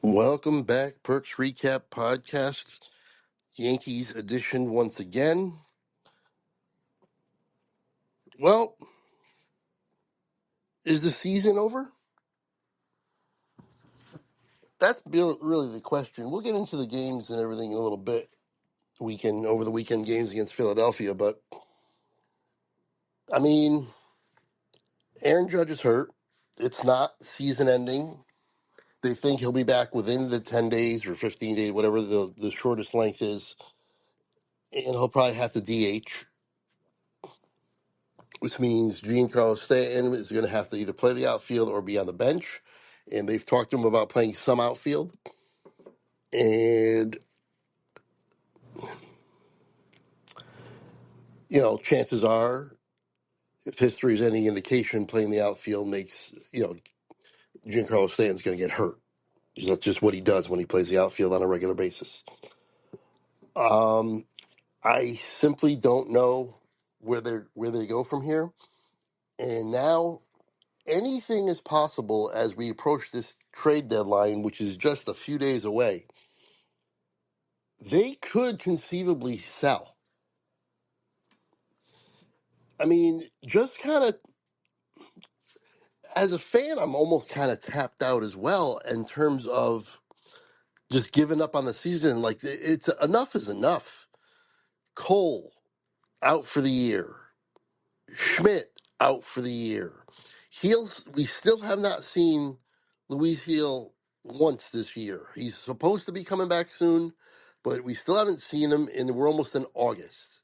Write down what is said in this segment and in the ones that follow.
Welcome back, Perks Recap Podcast, Yankees edition once again. Well, is the season over? That's really the question. We'll get into the games and everything in a little bit. Over the weekend games against Philadelphia, but I mean, Aaron Judge is hurt. It's not season ending. They think he'll be back within the 10 days or 15 days, whatever the shortest length is, and he'll probably have to DH, which means Giancarlo Stanton is going to have to either play the outfield or be on the bench. And they've talked to him about playing some outfield. And, chances are, if history is any indication, playing the outfield makes, Giancarlo Stanton's going to get hurt. That's just what he does when he plays the outfield on a regular basis. I simply don't know where they go from here. And now anything is possible as we approach this trade deadline, which is just a few days away. They could conceivably sell. I mean, just kind of as a fan, I'm almost kind of tapped out as well in terms of just giving up on the season. Like, it's enough is enough. Cole out for the year. Schmidt out for the year. We still have not seen Luis Heel once this year. He's supposed to be coming back soon, but we still haven't seen him, and we're almost in August.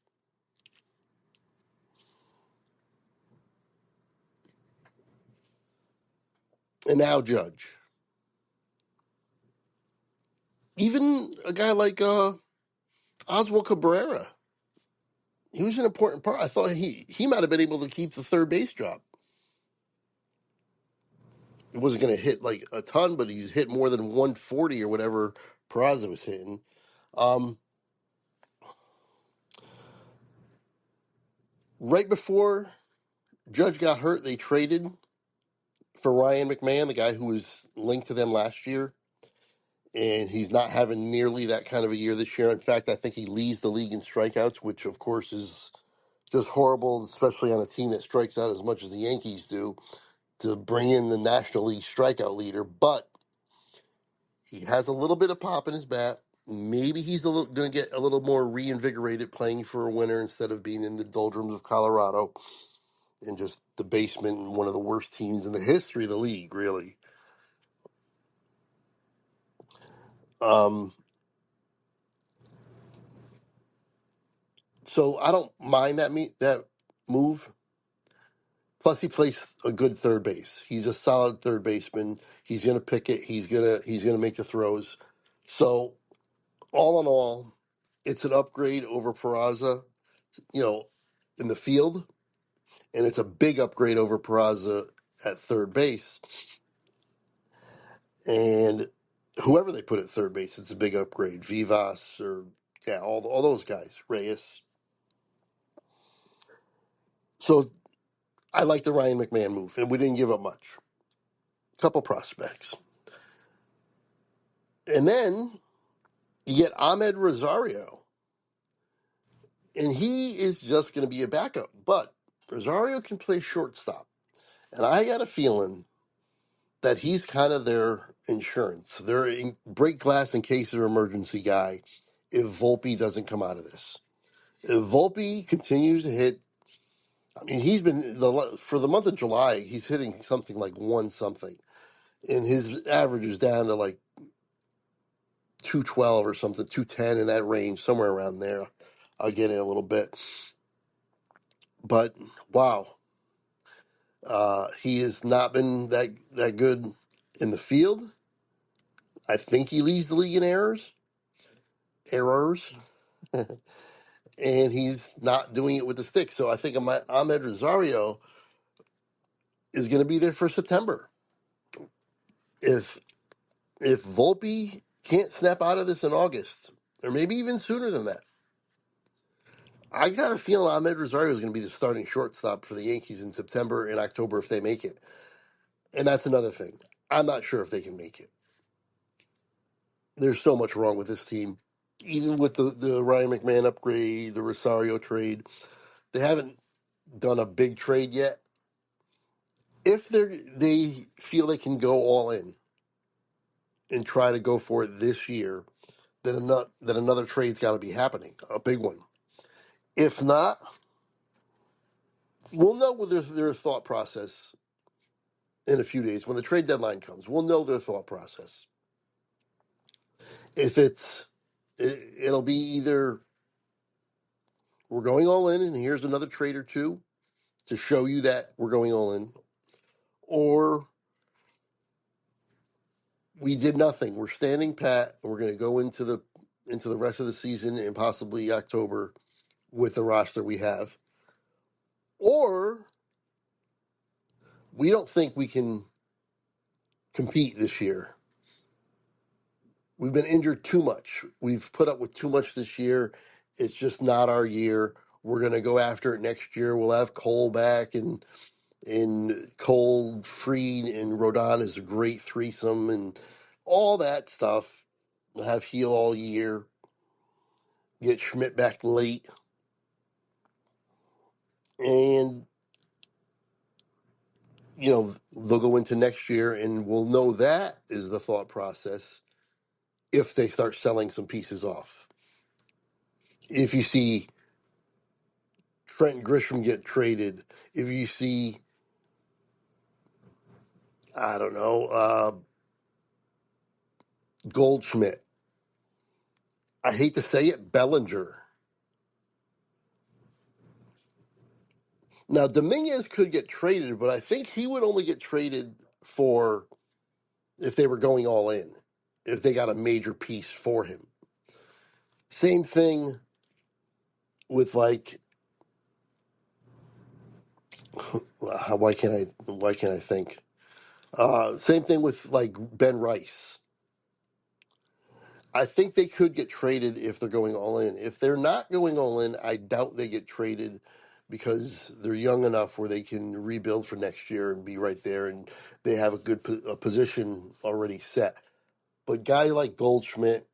And now Judge. Even a guy like Oswald Cabrera, he was an important part. I thought he might have been able to keep the third base job. He wasn't going to hit like a ton, but he's hit more than 140 or whatever Peraza was hitting. Um, right before Judge got hurt, they traded for Ryan McMahon, the guy who was linked to them last year, and he's not having nearly that kind of a year this year. In fact, I think he leads the league in strikeouts, which of course is just horrible, especially on a team that strikes out as much as the Yankees do, to bring in the National League strikeout leader. But he has a little bit of pop in his bat. Maybe he's going to get a little more reinvigorated playing for a winner instead of being in the doldrums of Colorado and just the basement and one of the worst teams in the history of the league, really. Um, so I don't mind that move. Plus, he plays a good third base. He's a solid third baseman. He's going to pick it. He's gonna make the throws. So all in all, it's an upgrade over Peraza, you know, in the field, and it's a big upgrade over Peraza at third base. And whoever they put at third base, it's a big upgrade. Vivas or all those guys, Reyes. So I like the Ryan McMahon move, and we didn't give up much. Couple prospects, and then you get Ahmed Rosario, and he is just going to be a backup. But Rosario can play shortstop, and I got a feeling that he's kind of their insurance, their break glass in case of emergency guy. If Volpe doesn't come out of this, if Volpe continues to hit, I mean, for the month of July, he's hitting something like one something, and his average is down to like 212 or something, 210 in that range, somewhere around there. I'll get in a little bit, but wow, he has not been that good in the field. I think he leads the league in errors, and he's not doing it with the stick. So I think Ahmed Rosario is going to be there for September. If Volpe can't snap out of this in August, or maybe even sooner than that, I got a feeling Ahmed Rosario is going to be the starting shortstop for the Yankees in September and October if they make it. And that's another thing. I'm not sure if they can make it. There's so much wrong with this team. Even with the Ryan McMahon upgrade, the Rosario trade, they haven't done a big trade yet. If they feel they can go all in and try to go for it this year, then another trade's got to be happening, a big one. If not, we'll know what their thought process in a few days when the trade deadline comes. We'll know their thought process. If it'll be either we're going all in and here's another trade or two to show you that we're going all in, or we did nothing. We're standing pat and we're going to go into the rest of the season and possibly October with the roster we have. Or we don't think we can compete this year. We've been injured too much. We've put up with too much this year. It's just not our year. We're going to go after it next year. We'll have Cole back and Cole, Freed, and Rodon is a great threesome and all that stuff. We'll have Heel all year. Get Schmidt back late. And, they'll go into next year and we'll know that is the thought process if they start selling some pieces off. If you see Trent Grisham get traded, if you see, I don't know, Goldschmidt, I hate to say it, Bellinger. Now, Dominguez could get traded, but I think he would only get traded for if they were going all in, if they got a major piece for him. Same thing with why can't I think? Same thing with like Ben Rice. I think they could get traded if they're going all in. If they're not going all in, I doubt they get traded because they're young enough where they can rebuild for next year and be right there, and they have a good position already set. But guy like Goldschmidt,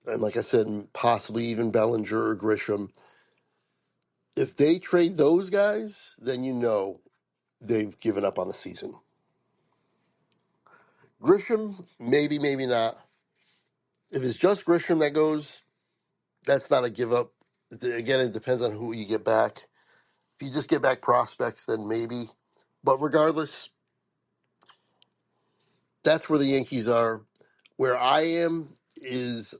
and like I said, possibly even Bellinger or Grisham, if they trade those guys, then they've given up on the season. Grisham, maybe, maybe not. If it's just Grisham that goes, that's not a give up. Again, it depends on who you get back. If you just get back prospects, then maybe. But regardless, that's where the Yankees are. Where I am is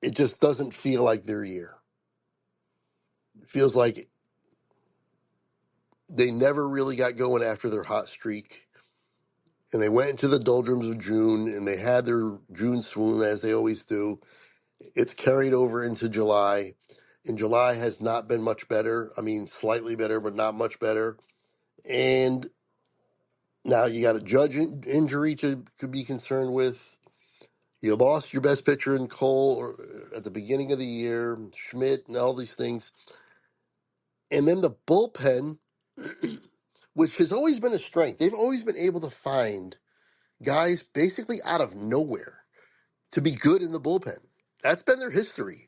it just doesn't feel like their year. It feels like they never really got going after their hot streak. And they went into the doldrums of June and they had their June swoon as they always do. It's carried over into July. And July has not been much better. I mean, slightly better, but not much better. And now you got a Judge injury to be concerned with. You lost your best pitcher in Cole at the beginning of the year, Schmidt, and all these things. And then the bullpen, which has always been a strength. They've always been able to find guys basically out of nowhere to be good in the bullpen. That's been their history.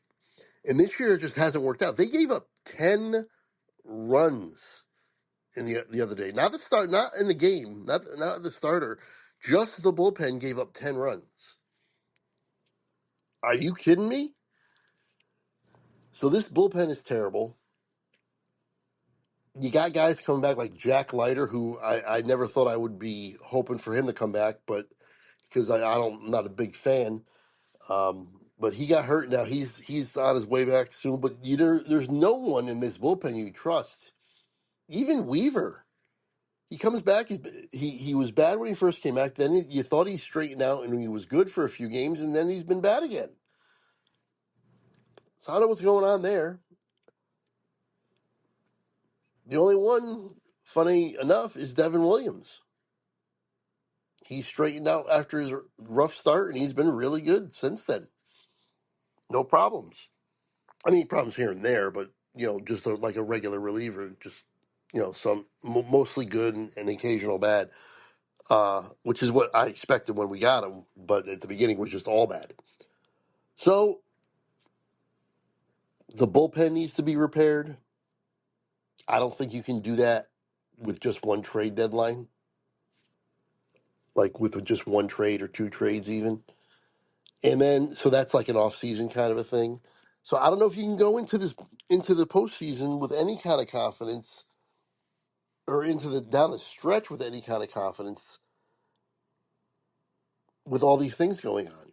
And this year it just hasn't worked out. They gave up 10 runs in the other day. Not the start, not in the game, not the starter. Just the bullpen gave up 10 runs. Are you kidding me? So this bullpen is terrible. You got guys coming back like Jack Leiter, who I never thought I would be hoping for him to come back, but because I'm not a big fan. But he got hurt now. He's on his way back soon. But there's no one in this bullpen you trust. Even Weaver, he comes back. He was bad when he first came back. Then you thought he straightened out and he was good for a few games, and then he's been bad again. So I don't know what's going on there. The only one, funny enough, is Devin Williams. He straightened out after his rough start, and he's been really good since then. No problems. I mean, problems here and there, but just like a regular reliever, just some mostly good and occasional bad. which is what I expected when we got him. But at the beginning, it was just all bad. So the bullpen needs to be repaired. I don't think you can do that with just one trade deadline, like with just one trade or two trades even. And then, so that's like an off-season kind of a thing. So I don't know if you can go into the postseason with any kind of confidence, or into the down the stretch with any kind of confidence with all these things going on.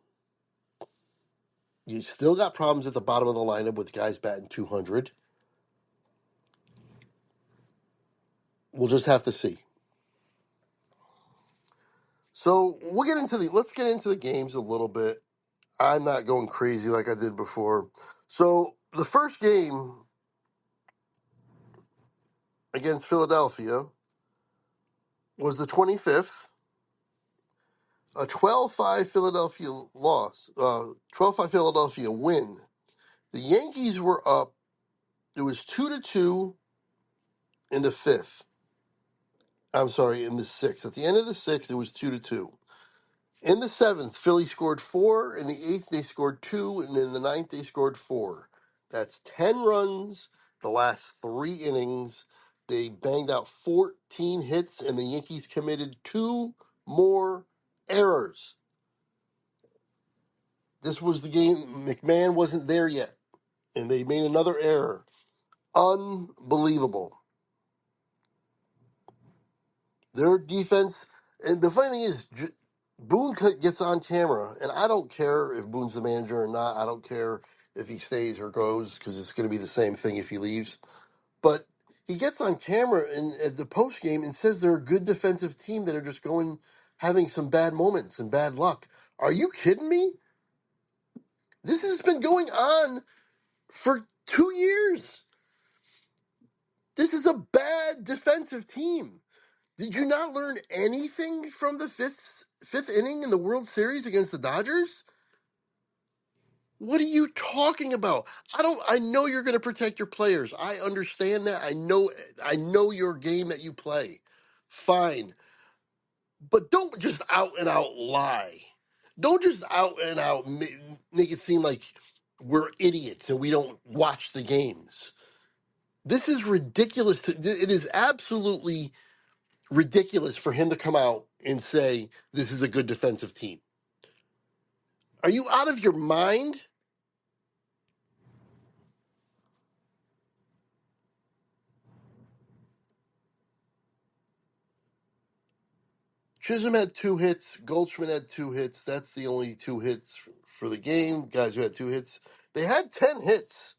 You still got problems at the bottom of the lineup with guys batting 200. We'll just have to see. So let's get into the games a little bit. I'm not going crazy like I did before. So the first game against Philadelphia was the 25th, a 12-5 Philadelphia loss, 12-5 Philadelphia win. The Yankees were up. It was 2-2 in the fifth. I'm sorry, in the sixth. At the end of the sixth, it was 2-2. In the seventh, Philly scored four. In the eighth, they scored two. And in the ninth, they scored four. That's 10 runs the last three innings. They banged out 14 hits, and the Yankees committed two more errors. This was the game. McMahon wasn't there yet, and they made another error. Unbelievable. Their defense, and the funny thing is, Boone gets on camera, and I don't care if Boone's the manager or not. I don't care if he stays or goes, because it's going to be the same thing if he leaves. But he gets on camera at the post game and says they're a good defensive team that are just having some bad moments and bad luck. Are you kidding me? This has been going on for 2 years. This is a bad defensive team. Did you not learn anything from the fifth inning in the World Series against the Dodgers? What are you talking about? I know you're going to protect your players. I understand that. I know your game that you play. Fine. But don't just out and out lie. Don't just out and out make it seem like we're idiots and we don't watch the games. This is ridiculous. It is absolutely ridiculous for him to come out and say this is a good defensive team. Are you out of your mind? Chisholm had two hits. Goldschmidt had two hits. That's the only two hits for the game. Guys who had two hits. They had 10 hits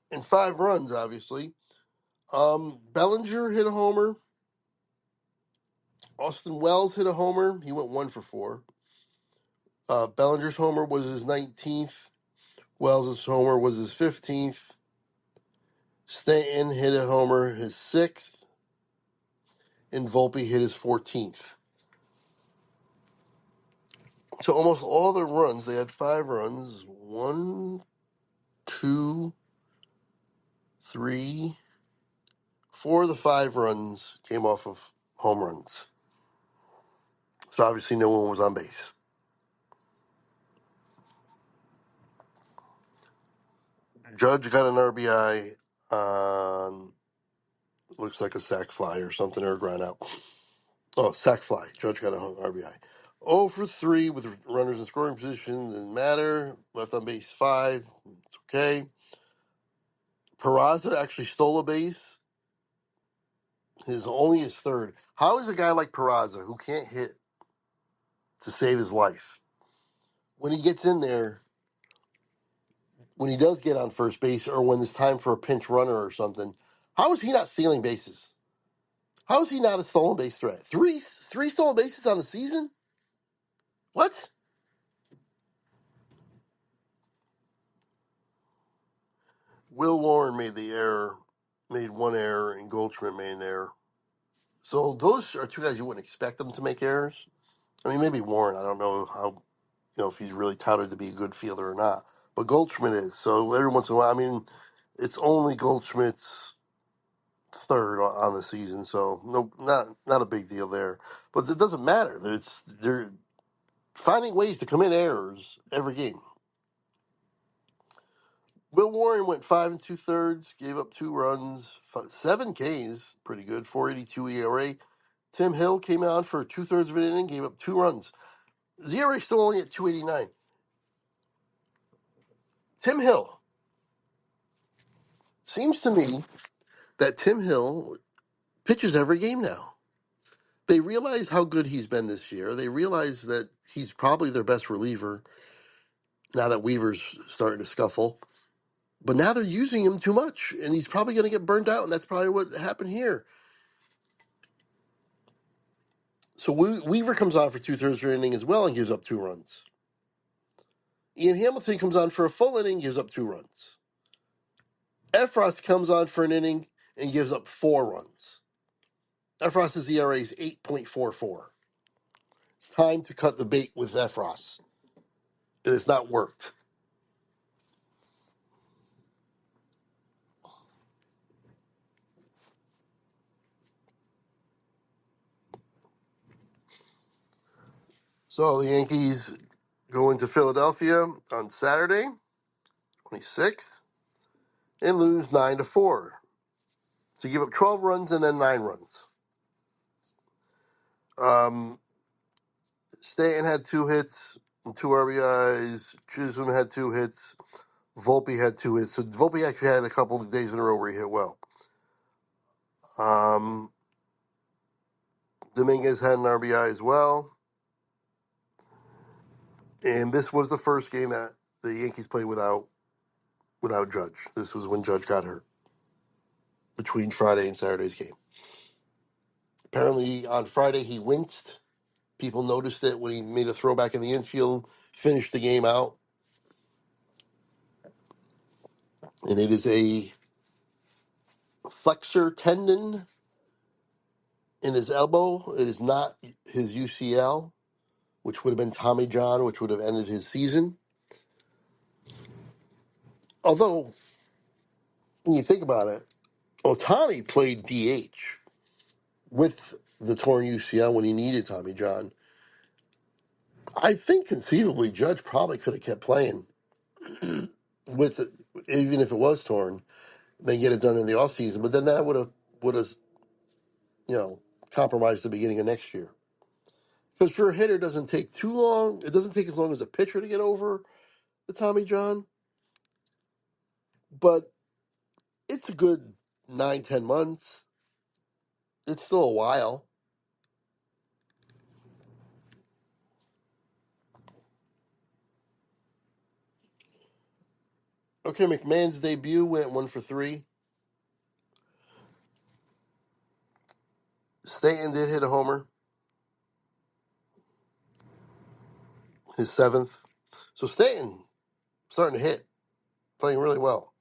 and 5 runs, obviously. Bellinger hit a homer. Austin Wells hit a homer. He went 1 for 4. Bellinger's homer was his 19th. Wells' homer was his 15th. Stanton hit a homer, his 6th. And Volpe hit his 14th. So almost all their runs, they had 5 runs. 1, 2, 3, 4 of the 5 runs came off of home runs. So obviously no one was on base. Judge got an RBI on, looks like a sac fly or something, or a ground out. Oh, sac fly. Judge got an RBI. 0 for 3 with runners in scoring position. Didn't matter. Left on base 5. It's okay. Peraza actually stole a base. Only his third. How is a guy like Peraza, who can't hit to save his life, when he gets in there, when he does get on first base, or when it's time for a pinch runner or something, how is he not stealing bases? How is he not a stolen base threat? Three stolen bases on the season? What? Will Warren made one error, and Goldschmidt made an error. So those are two guys you wouldn't expect them to make errors. I mean, maybe Warren. I don't know if he's really touted to be a good fielder or not. But Goldschmidt is. So every once in a while, I mean, it's only Goldschmidt's third on the season, so no, not a big deal there. But it doesn't matter. They're finding ways to commit errors every game. Will Warren went 5 2/3, gave up 2 runs, 7 Ks, pretty good, 4.82 ERA. Tim Hill came on for 2/3 of an inning, gave up 2 runs. The ERA still only at 2.89. Tim Hill, seems to me that Tim Hill pitches every game now. They realize how good he's been this year. They realize that he's probably their best reliever now that Weaver's starting to scuffle. But now they're using him too much, and he's probably going to get burned out, and that's probably what happened here. So Weaver comes on for 2/3 of an inning as well and gives up 2 runs. Ian Hamilton comes on for a full inning, gives up 2 runs. Efros comes on for an inning and gives up 4 runs. Efros's ERA is 8.44. It's time to cut the bait with Efros. It has not worked. So the Yankees go into Philadelphia on Saturday, 26th, and lose 9-4 to give up 12 runs and then 9 runs. Stanton had 2 hits and 2 RBIs. Chisholm had 2 hits. Volpe had 2 hits. So Volpe actually had a couple of days in a row where he hit well. Dominguez had an RBI as well. And this was the first game that the Yankees played without Judge. This was when Judge got hurt between Friday and Saturday's game. Apparently on Friday he winced. People noticed it when he made a throwback in the infield, finished the game out. And it is a flexor tendon in his elbow. It is not his UCL, which would have been Tommy John, which would have ended his season. Although, when you think about it, Otani played DH with the torn UCL when he needed Tommy John. I think conceivably Judge probably could have kept playing with it, even if it was torn, then get it done in the offseason. But then that would have you know compromised the beginning of next year. Because for a hitter, it doesn't take too long. It doesn't take as long as a pitcher to get over the Tommy John, but it's a good 9-10 months. It's still a while. Okay, McMahon's debut went 1 for 3. Stanton did hit a homer, his 7th. So Stanton starting to hit, playing really well.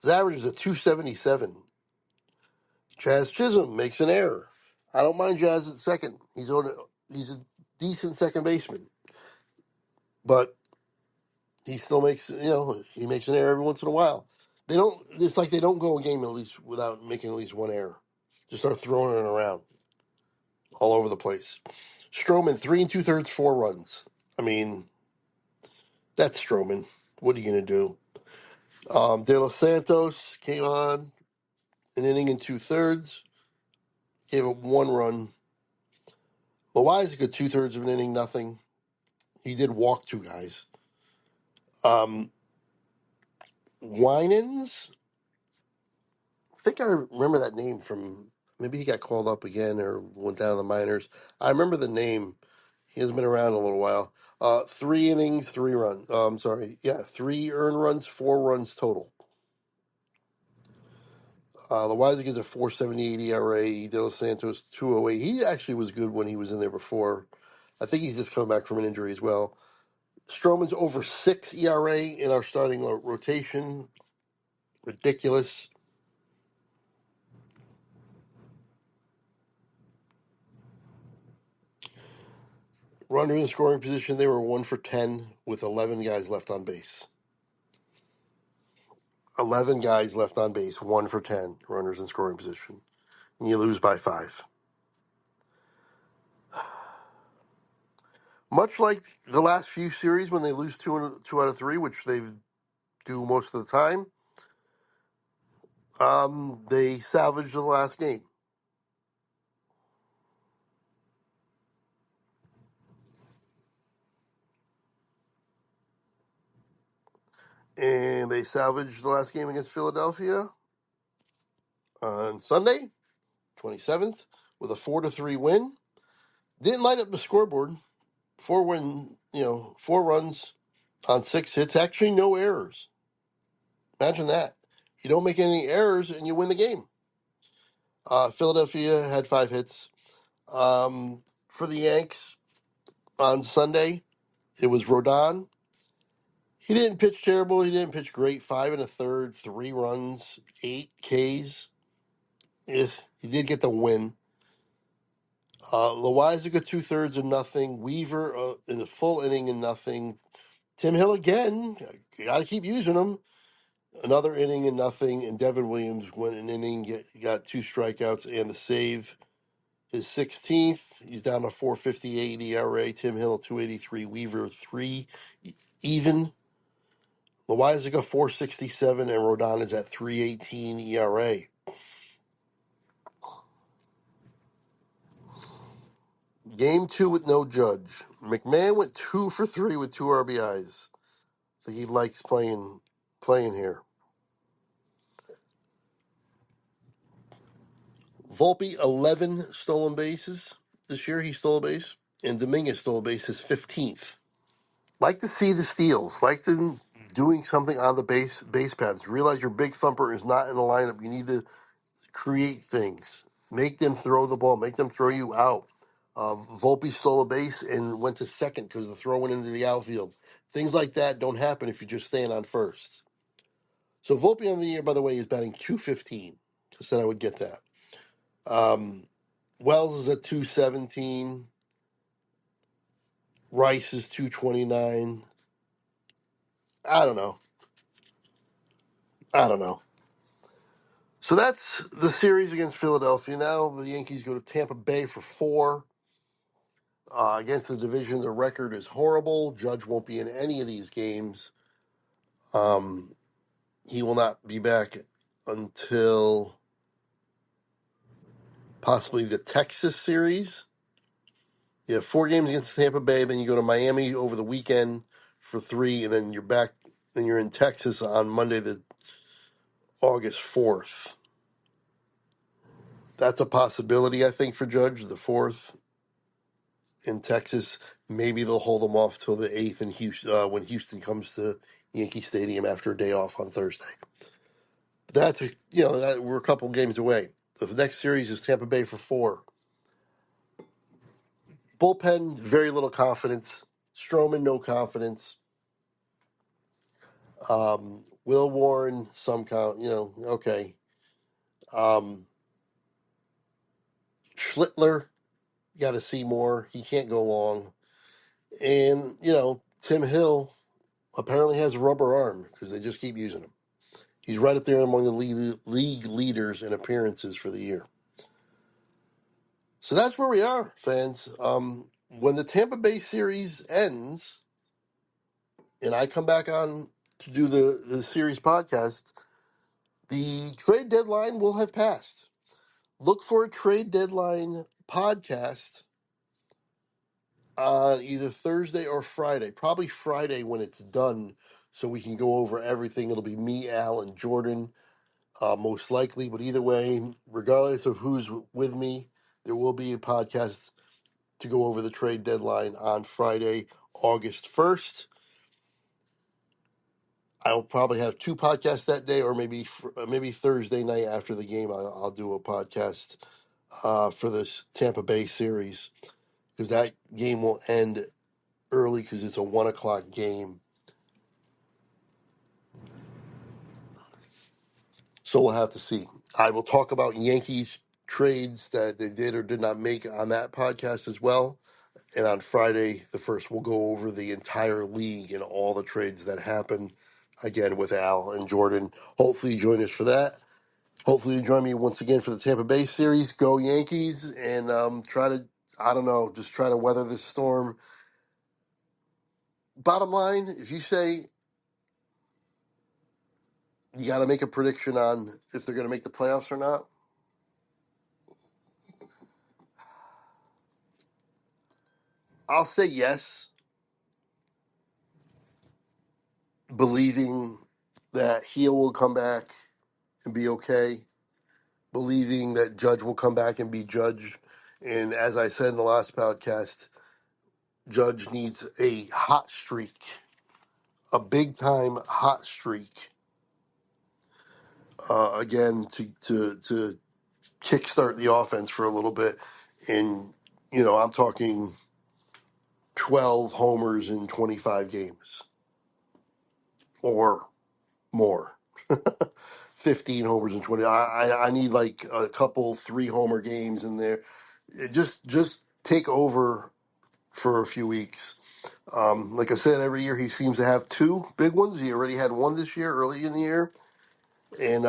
His average is a 277. Jazz Chisholm makes an error. I don't mind Jazz at second. He's a decent second baseman, but he still makes he makes an error every once in a while. They don't. It's like they don't go a game at least without making at least one error. Just start throwing it around all over the place. Stroman 3 2/3, 4 runs. I mean, that's Stroman. What are you gonna do? De Los Santos came on an inning and 2/3, gave up 1 run. Loizaga 2/3 of an inning, nothing. He did walk 2 guys. Um, Winans, I think I remember that name from maybe he got called up again or went down to the minors. I remember the name. He has been around a little while. 3 innings, 3 runs. I'm sorry. Yeah, 3 earned runs, 4 runs total. Loizaga is a 4.78 ERA. De Los Santos 2.08. He actually was good when he was in there before. I think he's just coming back from an injury as well. Stroman's over 6 ERA in our starting rotation. Ridiculous. Runner in scoring position, they were 1 for 10 with 11 guys left on base. 11 guys left on base, 1 for 10 runners in scoring position. and you lose by 5. Much like the last few series when they lose two out of 3, which they do most of the time, they salvaged the last game. And they salvaged the last game against Philadelphia on Sunday, 27th, with a 4-3 win. Didn't light up the scoreboard. 4 runs on 6 hits. Actually, no errors. Imagine that. You don't make any errors and you win the game. Philadelphia had 5 hits. For the Yanks on Sunday, it was Rodon. He didn't pitch terrible. He didn't pitch great. 5 1/3, 3 runs, 8 Ks. He did get the win. Loizaga 2/3 and nothing. Weaver in a full inning and nothing. Tim Hill again. You got to keep using him. Another inning and nothing. And Devin Williams went an inning, got 2 strikeouts and a save. His 16th. He's down to 4.58 ERA. Tim Hill 2.83. Weaver 3 even. Loizaga 4.67 and Rodon is at 3.18 ERA. Game 2 with no Judge. McMahon went 2 for 3 with 2 RBIs. I think he likes playing here. Volpe 11 stolen bases this year. He stole a base, and Dominguez stole a base his 15th. Like to see the steals. Like them doing something on the base paths. Realize your big thumper is not in the lineup. You need to create things. Make them throw the ball. Make them throw you out. Volpe stole a base and went to second because the throw went into the outfield. Things like that don't happen if you just stand on first. So Volpe on the year, by the way, is batting 215. I said I would get that. Wells is at 217. Rice is 229. I don't know. So that's the series against Philadelphia. Now the Yankees go to Tampa Bay for 4. Against the division, the record is horrible. Judge won't be in any of these games. He will not be back until possibly the Texas series. You have 4 games against Tampa Bay, then you go to Miami over the weekend for 3, and then you're back. Then you're in Texas on Monday, the August 4th. That's a possibility, I think, for Judge, the 4th in Texas. Maybe they'll hold them off till the 8th in Houston, when Houston comes to Yankee Stadium after a day off on Thursday. We're a couple games away. The next series is Tampa Bay for 4. Bullpen, very little confidence. Stroman, no confidence. Will Warren, okay. Schlittler, got to see more. He can't go long. And, Tim Hill apparently has a rubber arm because they just keep using him. He's right up there among the league leaders in appearances for the year. So that's where we are, fans. When the Tampa Bay series ends, and I come back on to do the series podcast, the trade deadline will have passed. Look for a trade deadline podcast on either Thursday or Friday. Probably Friday when it's done, so we can go over everything. It'll be me, Al, and Jordan, most likely. But either way, regardless of who's with me, there will be a podcast to go over the trade deadline on Friday, August 1st. I'll probably have 2 podcasts that day, or maybe Thursday night after the game. I'll do a podcast for this Tampa Bay series because that game will end early because it's a 1:00 game. So we'll have to see. I will talk about Yankees trades that they did or did not make on that podcast as well. And on Friday, the 1st, we'll go over the entire league and all the trades that happen, again, with Al and Jordan. Hopefully you join us for that. Hopefully you join me once again for the Tampa Bay series. Go Yankees, and try to, I don't know, just try to weather this storm. Bottom line, if you say you got to make a prediction on if they're going to make the playoffs or not, I'll say yes, believing that Heel will come back and be okay, believing that Judge will come back and be Judge. And as I said in the last podcast, Judge needs a hot streak, a big time hot streak, again to kickstart the offense for a little bit. And I'm talking 12 homers in 25 games or more. 15 homers in 20. I need like a couple 3 homer games in there. Just take over for a few weeks. Like I said, every year he seems to have 2 big ones. He already had one this year, early in the year, and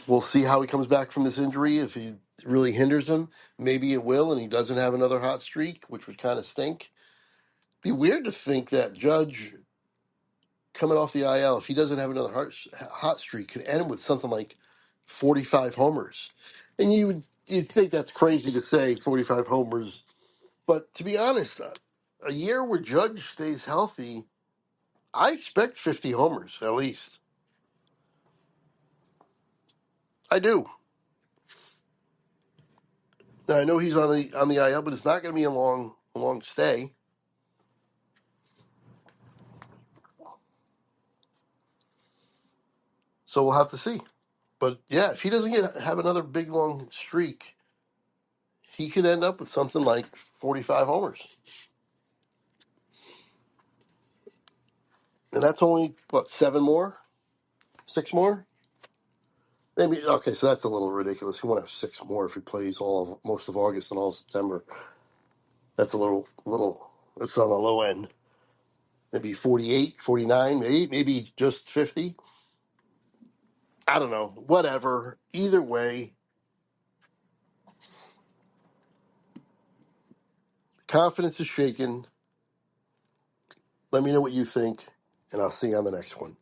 we'll see how he comes back from this injury. If he really hinders him, maybe it will, and he doesn't have another hot streak, which would kind of stink. Be weird to think that Judge coming off the IL, if he doesn't have another hot streak, could end with something like 45 homers. And you'd think that's crazy to say 45 homers, but to be honest, a year where Judge stays healthy, I expect 50 homers at least. I do. Now I know he's on the IL, but it's not going to be a long stay. So we'll have to see. But yeah, if he doesn't have another big long streak, he could end up with something like 45 homers. And that's only what, 7 more? 6 more? Maybe okay, so that's a little ridiculous. He won't have 6 more if he plays most of August and all of September. That's a little that's on the low end. Maybe 48, 49, maybe just 50. I don't know. Whatever. Either way, confidence is shaken. Let me know what you think, and I'll see you on the next one.